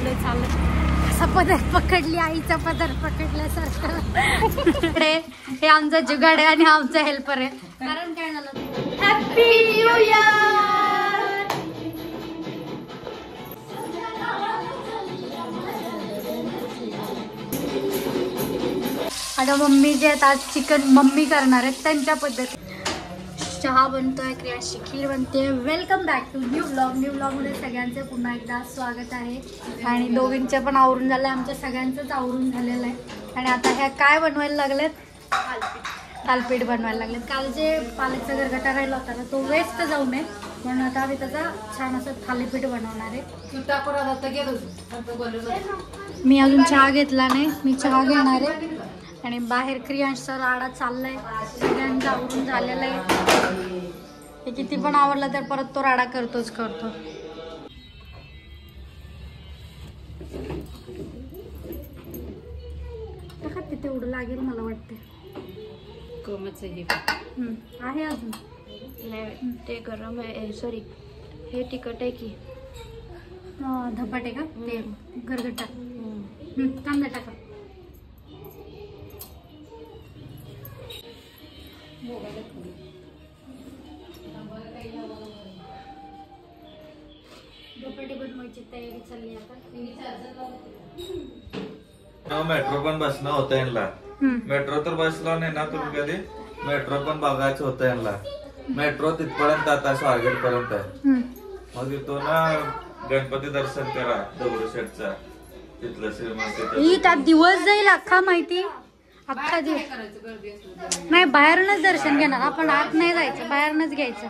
चाललोय असा पदर पकडली आईचा पदर पकडल्यासारखं इकडे हे आमचा जुगाड आहे आणि आमचा हेल्पर आहे. कारण काय झालं हॅपी न्यू इयर. आता मम्मी जे आहेत आज चिकन मम्मी करणार आहेत त्यांच्या पद्धती. चहा बनतोय, क्रियाशी खीर बनते. वेलकम बॅक टू न्यू ब्लॉगमध्ये सगळ्यांचे पुन्हा एकदा स्वागत आहे. आणि दोघींचे पण आवरून झालं आहे, आमच्या सगळ्यांचंच आवरून झालेलं आहे. आणि आता ह्या काय बनवायला लागलेत, थालपीठ बनवायला लागलेत. काल जे पालकचा गरगटा राहिला होता ना तो वेस्ट जाऊ नये म्हणून आता आम्ही त्याचा छान असं थालीपीठ बनवणार आहे. मी अजून चहा घेतला नाही, मी चहा घेणार आहे. आणि बाहेर क्रियांशचा राडा चाललाय, सगळ्यांचं आवरून झालेलं आहे. हे किती पण आवडलं तर परत तो राडा करतोच करतो. तिथे एवढं लागेल मला वाटते. आहे अजून ते गरम आहे, सॉरी हे तिखट आहे की धपाट आहे का ते गरगटा. कांदा टाका. धपाटे बनवायची तयारी चालली आता. मेट्रो पण बसणं होतं यांना. मेट्रो तर बसला नाही ना तुम्ही कधी. मेट्रो पण बघायचं होतं यांना. मेट्रो तिथपर्यंत आता स्वारगेट पर्यंत आहे. मग तिथून गणपती दर्शन करा दगडूशेठचा तिथलं श्रीमंती. त्यात दिवस जाईल अख्खा माहिती. अख्खा दिवस नाही, बाहेरूनच दर्शन घेणार आपण. आत नाही जायचं, बाहेरूनच घ्यायचं.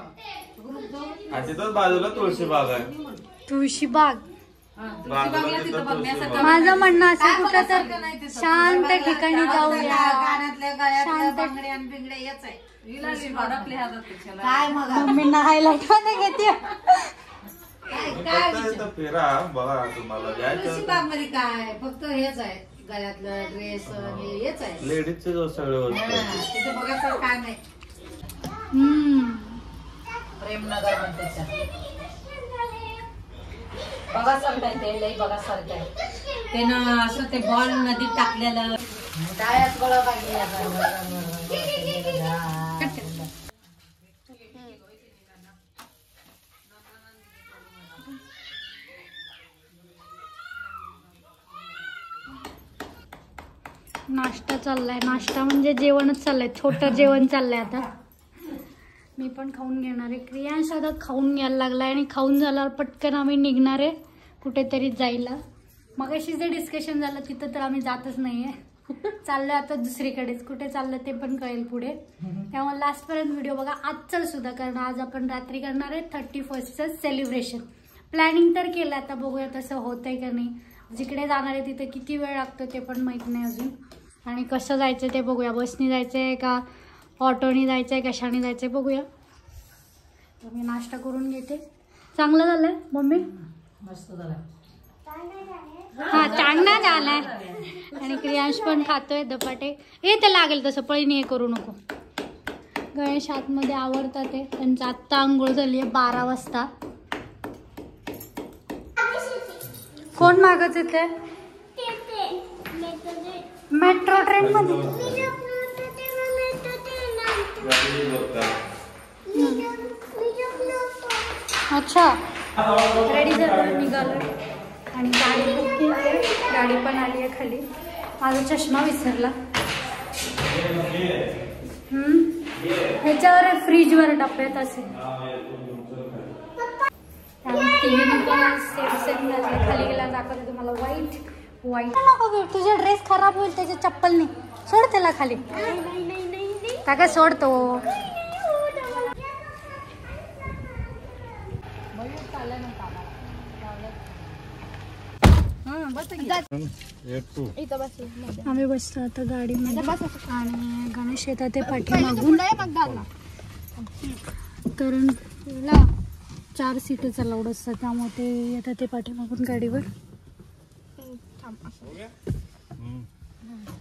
आणि तिथं बाजूला तुळशी बाग आहे. तुळशी बाग माझं म्हणणं असं कुठं तर शांत ठिकाणी जाऊया. शांत मम्मी नहायला घेते. फिरा बघा तुम्हाला काय फक्त हेच आहे गळ्यातलं ड्रेस हेच आहे. लेडीजचे जो सगळं तिथे बघा काय नाही. प्रेमनगर म्हणते बघा सारखं ते लई बघा सारखं आहे. ते ना असं ते बॉल नदीत टाकलेलं डाळ्यात गोळा नाश्ता चाललाय. नाश्ता म्हणजे जेवणच चाललंय, छोटं जेवण चाललंय. आता मी पण खाऊन घेणार आहे. क्रियांश आता खाऊन घ्यायला लागलाय आणि खाऊन झाल्यावर पटकन आम्ही निघणार आहे कुठेतरी जायला. मग अशी जे डिस्कशन झालं तिथं तर आम्ही जातच नाहीये. चाललोय आता दुसरीकडेच. कुठे चाललं ते पण कळेल पुढे. त्यामुळे लास्टपर्यंत व्हिडिओ बघा. आज चल सुद्धा कारण आज आपण रात्री करणार आहे 31st सेलिब्रेशन. प्लॅनिंग तर केलं, आता बघूया तसं होतंय का नाही. जिकडे जाणार आहे तिथे किती वेळ लागतो ते पण माहित नाही अजून. आणि कसं जायचं ते बघूया. बसनी जायचं आहे का ऑटोनी जायचं आहे, कशाने जायचं आहे बघूया. तर मी नाश्ता करून घेते. चांगलं झालंय मम्मी, मस्त झाला. हा चांगला झालाय. आणि क्रियांश पण खातोय धपाटे. ते लागेल तसं पळीने हे करू नको. गणेश आतमध्ये आवडतात ते. त्यांचं आत्ता आंघोळ झाली आहे 12 वाजता. कोण मागत येते मेट्रो ट्रेन मध्ये. अच्छा रेडी झालं, निघालो आणि गाडी बुक केली आहे. गाडी पण आली आहे खाली. माझा चष्मा विसरला. ह्याच्यावर फ्रीजवर डब्यात असेल. खाली गेला दाखवते तुम्हाला. व्हाईट नको, तुझा ड्रेस खराब होईल त्याच्या चप्पलने. सोड त्याला खाली. का सोडतो. आम्ही बसतो आता गाडीमध्ये. आणि गणेश येतात ते पाठीमागून कारण 4 सीटच अलाउड असतात त्यामुळे ते येतात ते पाठीमागून गाडीवर.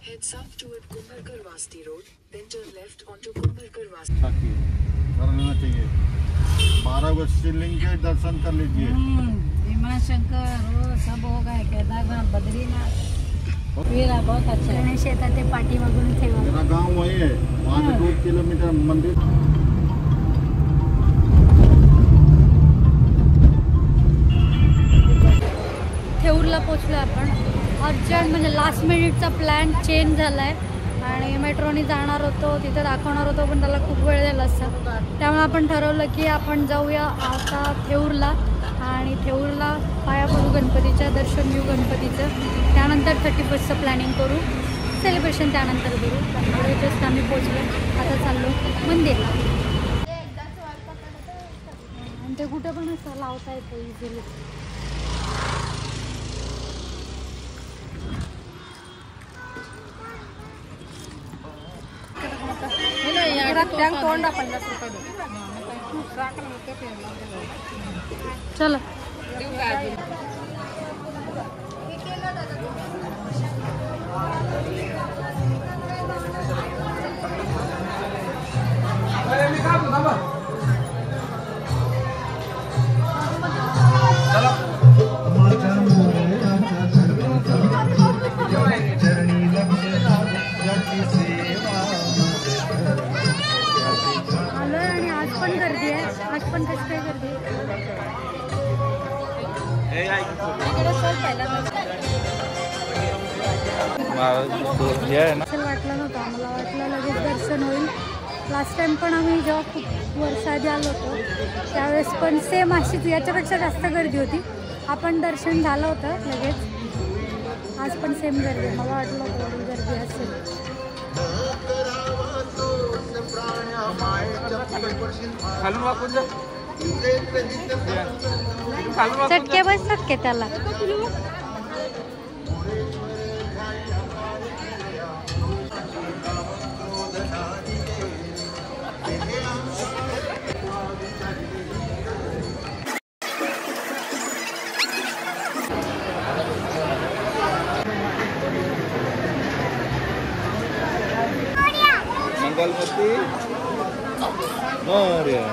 Head south toward Kumbhalkar Vasti Road, then turn left onto Kumbhalkar Vasti. करना चाहिए. 12 ज्योतिर्लिंग के दर्शन कर लीजिए. भीमा शंकर वो सब होगा क्या मेरा बहुत अच्छा है। गणेश येतात ते पाठीमागून ठेवा. मेरा गांव वही है, वहाँ से 2 किलोमीटर मंदिर. थेऊरला पोचलो आपण. अर्जंट म्हणजे लास्ट मिनिटचा प्लॅन चेंज झाला आहे आणि मेट्रोनी जाणार होतो, तिथे दाखवणार होतो, पण त्याला खूप वेळ झाला असता. त्यामुळे आपण ठरवलं की आपण जाऊया आता थेऊरला आणि थेऊरला पाया पडू गणपतीच्या, दर्शन घेऊ गणपतीचं. त्यानंतर 31चं प्लॅनिंग करू, सेलिब्रेशन त्यानंतर करू. त्यामुळे जस्ट आम्ही पोचलो, आता चाललो मंदिरला. आणि ते कुठे पण असं लावता येतं इझिली. चला आलोय आणि आज पण गर्दी आहे. आज पण कशी काय गर्दी असं वाटलं नव्हतं आम्हाला. वाटलं लगेच दर्शन होईल. लास्ट टाइम पण आम्ही जेव्हा खूप वर्षाआधी आलो होतो त्यावेळेस पण सेम अशीच, याच्यापेक्षा जास्त गर्दी होती. आपण दर्शन झालं होतं लगेच. आज पण सेम गर्दी. मला वाटलं होतं एवढी गर्दी असेल. चटके बसतात के त्याला. मंगलमूर्ती मोरया.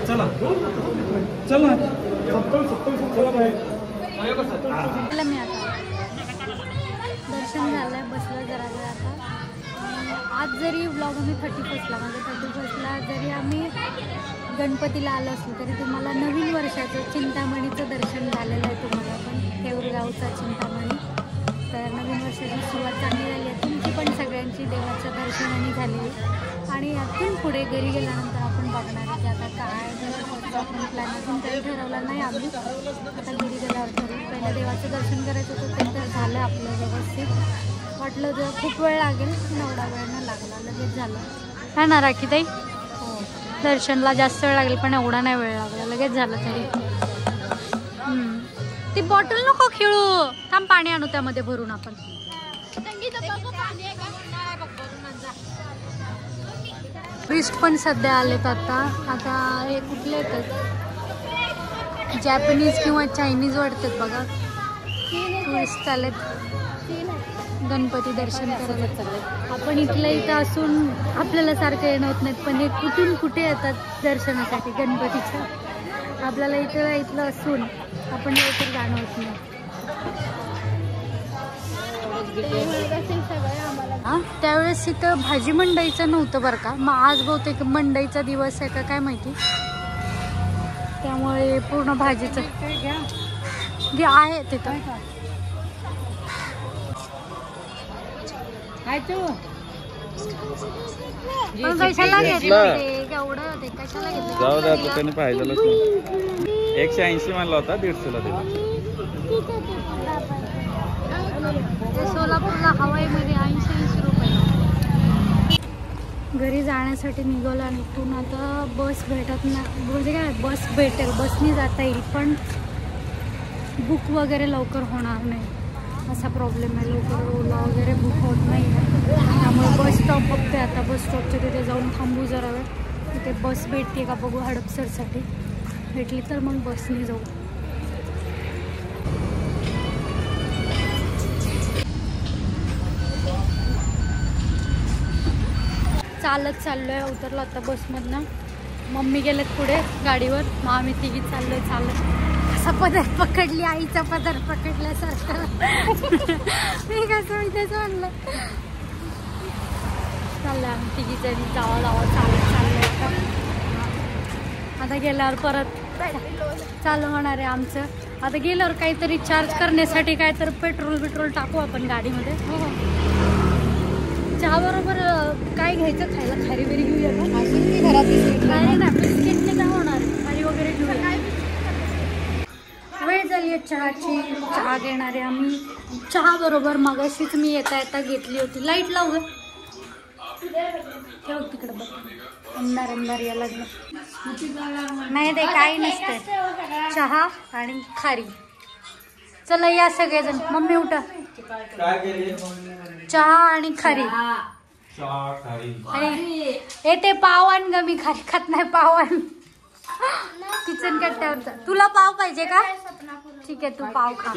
चला चला मी आता दर्शन झालंय, बसलं जरा वेळ आता. आज जरी ब्लॉगमध्ये 31ला म्हणजे 31ला जरी आम्ही गणपतीला आलो असलो तरी तुम्हाला नवीन वर्षाचं चिंतामणीचं दर्शन झालेलं आहे. तुम्हाला पण थेऊरगावचा चिंतामणी. तर नवीन वर्षाची सुरुवात चांगली झाली आहे तुमची पण, सगळ्यांची देवाच्या दर्शनाने झालेली. आणि यातून पुढे घरी गेल्यानंतर आपण बघणार की आता काय कसं आपण प्लॅन अजून काही ठरवला नाही आम्ही. आता घरी गेल्यावर ठरवू. पहिलं देवाचं दर्शन करायचं होतं ते तर झालं आपलं व्यवस्थित. वाटलं जर खूप वेळ लागेल पण एवढा वेळ नाही लागला, लगेच झालं. हा ना राखीताई? हो, दर्शनला जास्त वेळ लागेल पण एवढा नाही वेळ लागला, लगेच झालं तरी. ती बॉटल नको खेळू, थांब पाणी आणू त्यामध्ये भरून आपण. टुरिस्ट पण सध्या आलेत आता. आता हे कुठले येतात, जॅपनीज किंवा चायनीज वाटतात बघा. टुरिस्ट आलेत गणपती दर्शन करायला चालले. आपण इथल्या इथं असून आपल्याला सारखं येणं होत नाहीत, पण हे कुठून कुठे येतात दर्शनासाठी गणपतीच्या. आपल्याला इथलं असून आपण लवकर जाणं होत नाही. हां, त्यावेळेस इथं भाजी मंडईचं नव्हतं बरं का. मग आज बहुतेक मंडईचा दिवस आहे का काय माहिती, त्यामुळे पूर्ण भाजीचं जे आहे तिथं. पण कशाला घेतलं एवढं, ते कशाला घेतलं? जाऊ द्या, तो त्याने पाहिजेलच नाही. 180 म्हणला होता, 150ला दिला. सोलापूरला हवाईमध्ये 80 रुपये. घरी जाण्यासाठी निघालो आणि इथून आता बस भेटत नाही. म्हणजे काय, बस भेटेल, बसनी जाता येईल पण बुक वगैरे लवकर होणार नाही असा प्रॉब्लेम आहे. लवकर ओला वगैरे बुक होत नाही आहे. त्यामुळे बस स्टॉप बघते आता. बस स्टॉपच्या तिथे जाऊन थांबू जरा वेळ. तिथे बस भेटते का बघू हडपसरसाठी. भेटली तर मग बसने जाऊ. चालत चाललोय. उतरलो आता बसमधनं. मम्मी गेलेत पुढे गाडीवर. मग आम्ही तिघी चाललोय चालत. असा पदर पकडली, आईचा पदर पकडल्यासारखं. मी कसं मी तेच म्हणलं. चाललंय आम्ही तिघी जणी जावा चालत चाललोय. आता गेल्यावर परत चालू होणार आहे आमचं. आता गेल्यावर काहीतरी चार्ज करण्यासाठी काय तर पेट्रोल टाकू आपण गाडीमध्ये. हो. चहा बरोबर काय घ्यायचं खायला? खारी वगैरे घेऊया का? घरात नाही ना, बिस्किटने काय होणार. खारी वगैरे घेऊया. वेळ झाली आहे चहाची. चहा घेणारे आम्ही. चहा बरोबर मगाशीच मी येता घेतली होती. लाईट लावू ठेव तिकडे बघ. अंधार या लग्न नाही ते काही नसते. चहा आणि खारी. चला या सगळेजण. मम्मी उठा. चहा आणि खारी. आणि हे ते पाव आण ग. मी खारी खात नाही. पाव आण. किचन कट्ट्यावरचा. तुला पाव पाहिजे का? ठीक आहे तू पाव खा.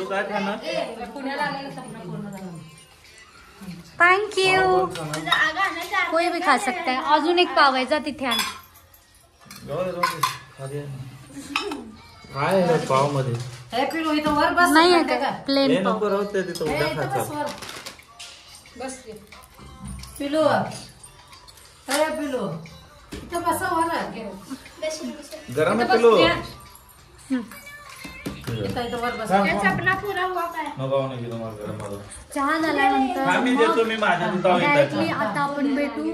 Thank you. कोई भी खा सकता है. अजून एक पाव आहे. जा तिथे आण. पाव मध्ये नाही आहे का प्लेन पाव? पिलू पिलू इथं बसा वाला गरम आहे पिलू. चहा झाल्यानंतर डायरेक्टली आता आपण भेटू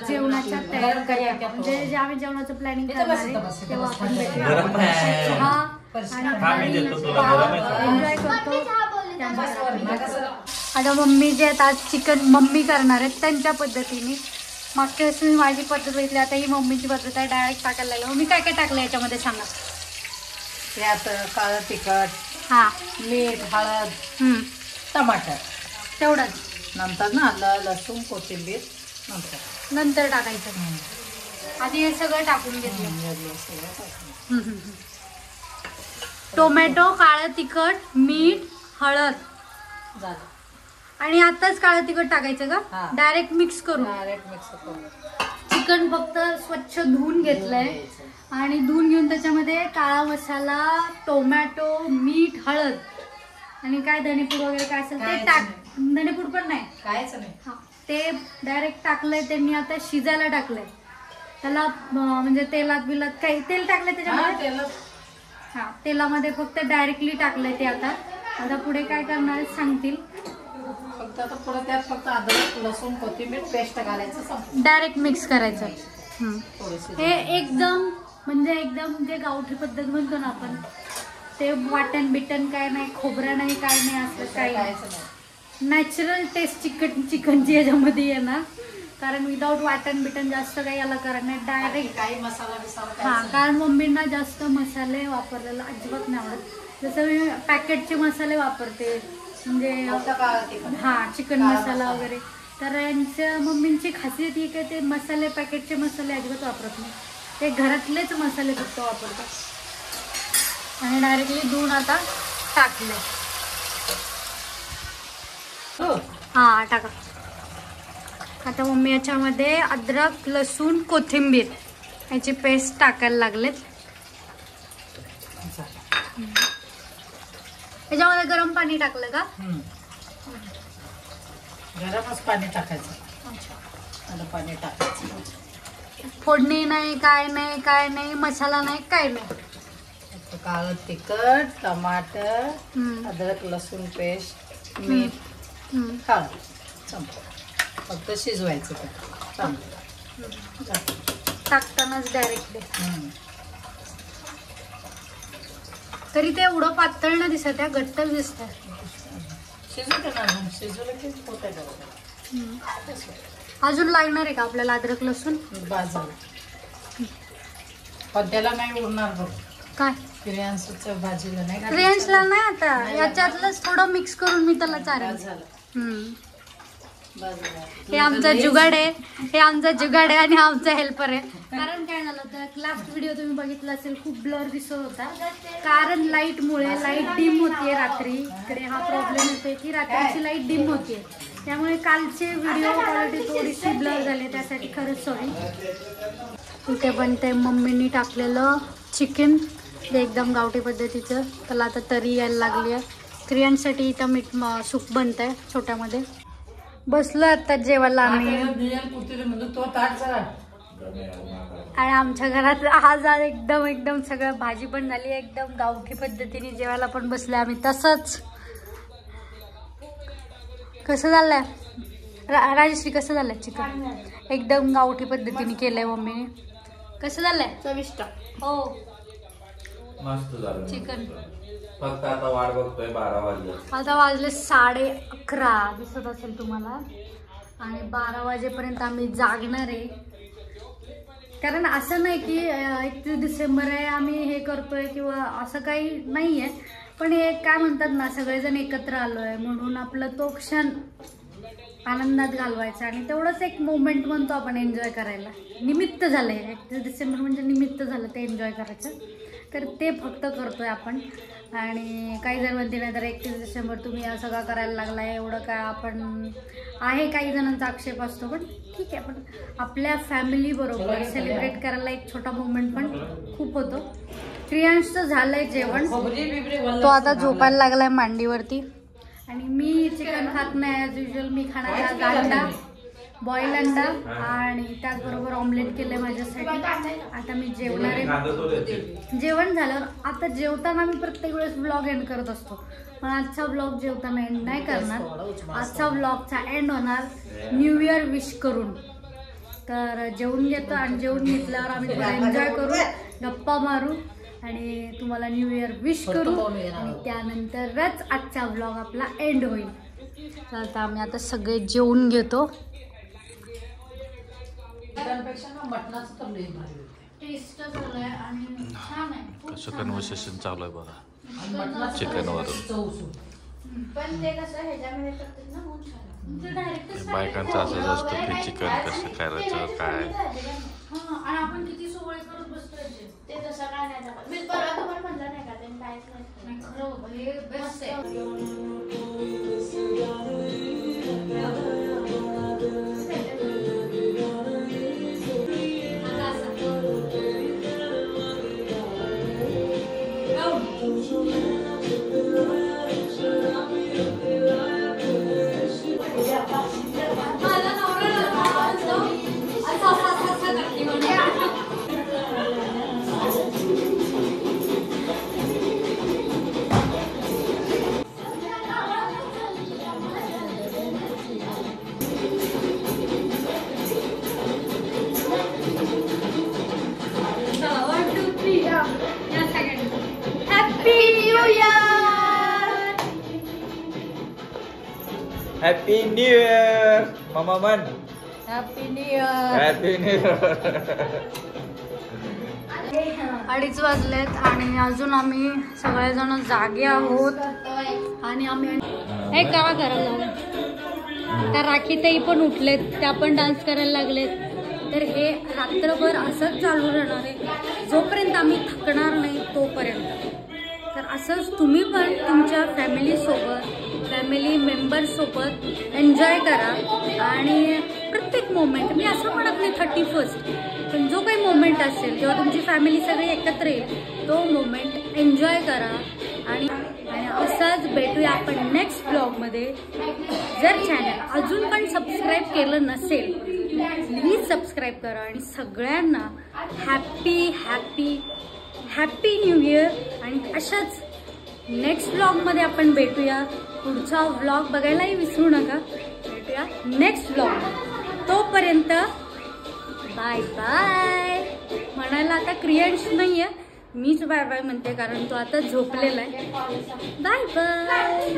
जेवणाच्या तयारी करूया. म्हणजे आम्ही जेवणाचं प्लॅनिंग करणार आहे तेव्हा आपण भेटूया. चहा आणि एन्जॉय करतो. आता मम्मी जे आहेत आज चिकन मम्मी करणार आहेत त्यांच्या पद्धतीने. मागच्या वेळेस मी माझी पद्धत बघितली. आता ही मम्मीची पद्धत आहे. डायरेक्ट टाकायला लागलं. मम्मी काय काय टाकलं याच्यामध्ये सांगा. त्यात काळं तिखट, हा, मीठ, हळद, टमाटर तेवढंच. नंतर ना आलं लसूण कोथिंबीर नंतर टाकायचं. आधी हे सगळं टाकून घेतलं. टोमॅटो, काळं तिखट, मीठ, हळद झालं. आणि आताच काळं तिखट टाकायचं का? डायरेक्ट मिक्स करून. डायरेक्ट मिक्स करून. चिकन फक्त स्वच्छ धुवून घेतलंय आणि धुवून घेऊन त्याच्यामध्ये काळा मसाला, टोमॅटो, मीठ, हळद आणि काय धनेपूड वगैरे काय असेल ते टाक. धनेपूड पण नाही, कायच नाही. हा, ते डायरेक्ट टाकलंय त्यांनी. आता शिजायला टाकलंय त्याला. म्हणजे तेलात बिलात काही तेल टाकलंय त्याच्यामध्ये. हा, तेलामध्ये फक्त डायरेक्टली टाकलंय ते. आता पुढे काय करणार सांगतील. फक्त आता पुढे त्यात फक्त अद्रक लसूण कोथिंबीर पेस्ट घालायचं. डायरेक्ट मिक्स करायचं. हे एकदम म्हणजे एकदम जे गावठी पद्धत म्हणतो ना आपण, ते वाटण बिटन काय नाही, खोबरं नाही, काय नाही, असं काही नाही. नॅचरल टेस्ट चिकनची याच्यामध्ये येणार. कारण विदाऊट वाटण बिटन जास्त काही याला करत नाही. डायरेक्ट काही मसाला हा, कारण मम्मींना जास्त मसाले वापरलेला अजिबात नाही आवडत. जसं मी पॅकेटचे मसाले वापरते म्हणजे हा चिकन मसाला वगैरे. तर यांच्या मम्मींची खासियत ही काय ते मसाले पॅकेटचे मसाले अजिबात वापरत नाही. ते घरातलेच मसाले फक्त वापरतात. आणि डायरेक्टली धुवून आता टाकले. हा टाका. आता मम्मी याच्यामध्ये अद्रक लसूण कोथिंबीर याची पेस्ट टाकायला लागलेत. याच्यामध्ये गरम पाणी टाकलं का? गरमच पाणी टाकायचं. आता पाणी टाकायचं. फोडणी नाही, काय नाही, मसाला नाही, काय नाही. काळं तिखट, टमाटर, अद्रक लसूण पेस्ट, मीठ, हळद, फक्त शिजवायचं. टाकतानाच डायरेक्टली. तरी ते एवढं पातळ न दिसत आहे, घट्ट दिसत आहे. अजून लागणार आहे का आपल्याला अद्रक लसूण? पण त्याला नाही उरणार बघ. काय क्रियांशच्या भाजीला नाही, क्रियांशला नाही. आता याच्यातलंच थोडं मिक्स करून मी त्याला चालेल. हे आमचा जुगाड आहे, हे आमचा जुगाड आहे आणि हा आमचा हेल्पर आहे. कारण काय झालं होतं, लास्ट व्हिडिओ तुम्ही बघितला असेल, खूप ब्लर दिसत होता कारण लाईटमुळे. लाईट डिम होतीये रात्री. इकडे हा प्रॉब्लेम येतोय की रात्रीची लाईट डिम होतीये, त्यामुळे कालचे व्हिडिओ क्वालिटी थोडीशी ब्लर झाली, त्यासाठी खरंच सॉरी. इथे पण ते मम्मीनी टाकलेलं चिकन, ते एकदम गावठी पद्धतीचं, त्याला आता तरी यायला लागली आहे. क्रियांसाठी इथं मीठ सूप बनत आहे छोट्यामध्ये. बसलो आता जेवायला आम्ही. आणि आमच्या घरात आज एकदम सगळं भाजी पण झाली, एकदम गावठी पद्धतीने जेवायला पण बसले आम्ही. तसंच कसं झालंय राजश्री, कसं झालंय चिकन? एकदम गावठी पद्धतीने केलंय मम्मीने. कसं झालंय? चविष्ट. हो मस्त झालं चिकन. फक्त आता वाट बघतोय 12 वाजले. आता वाजले 11:30 दिसत असेल तुम्हाला. आणि 12 वाजेपर्यंत आम्ही जागणार आहे. कारण असं नाही की 31 डिसेंबर आहे आम्ही हे करतोय किंवा असं काही नाही आहे, पण हे काय म्हणतात ना, सगळेजण एकत्र आलोय म्हणून आपलं तो क्षण आनंदात घालवायचा. आणि तेवढंच एक मोमेंट म्हणतो आपण एन्जॉय करायला. निमित्त झालंय 31 डिसेंबर म्हणजे निमित्त झालं ते एन्जॉय करायचं, तर ते फक्त करतोय आपण. आणि काही जण म्हणते नाही तर 31 डिसेंबर तुम्ही या सगळं करायला लागलाय, एवढं काय आपण आहे, काही जणांचा आक्षेप असतो, पण ठीक आहे. पण आपल्या फॅमिली बरोबर सेलिब्रेट करायला एक छोटा मोमेंट पण खूप होतो. क्रियांशचं झालंय जेवण, तो आता झोपायला लागलाय मांडीवरती. आणि मी चिकन खात नाही ॲज युजल. मी खाणार आज अंडा, बॉईल अंडा, आणि त्याचबरोबर ऑमलेट केलंय माझ्यासाठी. आता मी जेवणार आहे. जेवण झाल्यावर आता जेवताना मी प्रत्येक वेळेस व्लॉग एंड करत असतो, पण आजचा व्लॉग जेवताना एंड नाही करणार. आजचा व्लॉगचा एंड होणार न्यू इयर विश करून. तर जेवून घेतो आणि जेवून घेतल्यावर आम्ही थोडा एन्जॉय करू, गप्पा मारू आणि तुम्हाला न्यू इयर विश करू, आणि त्यानंतरच आजचा व्लॉग आपला एंड होईल. तर आता आम्ही आता सगळे जेवून घेतो. टेस्ट झालंय आणि छान आहे. कसं कन्व्हर्सेशन चालू आहे बघा चिकनवर. पण ते कसं ह्याच्यामध्ये करतात ना, म्हणून छान. बायकांचं असंच असतं की चिकन कसं करायचं काय. आणि आपण किती सोवळे करत बसतोय ते तसं काय नाही दाखवत. मी परवा तुम्हाला म्हणलं नाही का, ते काहीच नाही. खरं बाबा, हे बेस्ट आहे. हॅपी न्यू इयर मामा मन. Happy new year. Happy new year. 2:30 वाजलेत आणि अजून आम्ही सगळेजण जागे आहोत. आणि आम्ही हे काय करायला लागलो, त्या राखीताई पण उठलेत, त्या पण डान्स करायला लागलेत. तर हे रात्रभर असंच चालू राहणार आहे जोपर्यंत आम्ही थकणार नाही तोपर्यंत. तर असंच तुम्ही पण तुमच्या फॅमिलीसोबत, फॅमिली मेंबर्ससोबत एन्जॉय करा. आणि प्रत्येक मोमेंट, मी असं म्हणत नाही 31st, पण जो काही मोमेंट असेल जेव्हा तुमची फॅमिली सगळी एकत्र येईल तो मोमेंट एन्जॉय करा. आणि असंच भेटूया आपण नेक्स्ट ब्लॉगमध्ये. जर चॅनल अजून पण सबस्क्राईब केलं नसेल प्लीज सबस्क्राईब करा. आणि सगळ्यांना happy happy happy new year. आणि अशाच नेक्स्ट ब्लॉगमध्ये आपण भेटूया. पुढचा व्लॉग बघायलाही विसरू नका. भेटूया नेक्स्ट ब्लॉग. तोपर्यंत बाय बाय. म्हणायला आता क्रियांश नाही आहे, मीच बाय बाय म्हणते कारण तो आता झोपलेला आहे. Bye bye.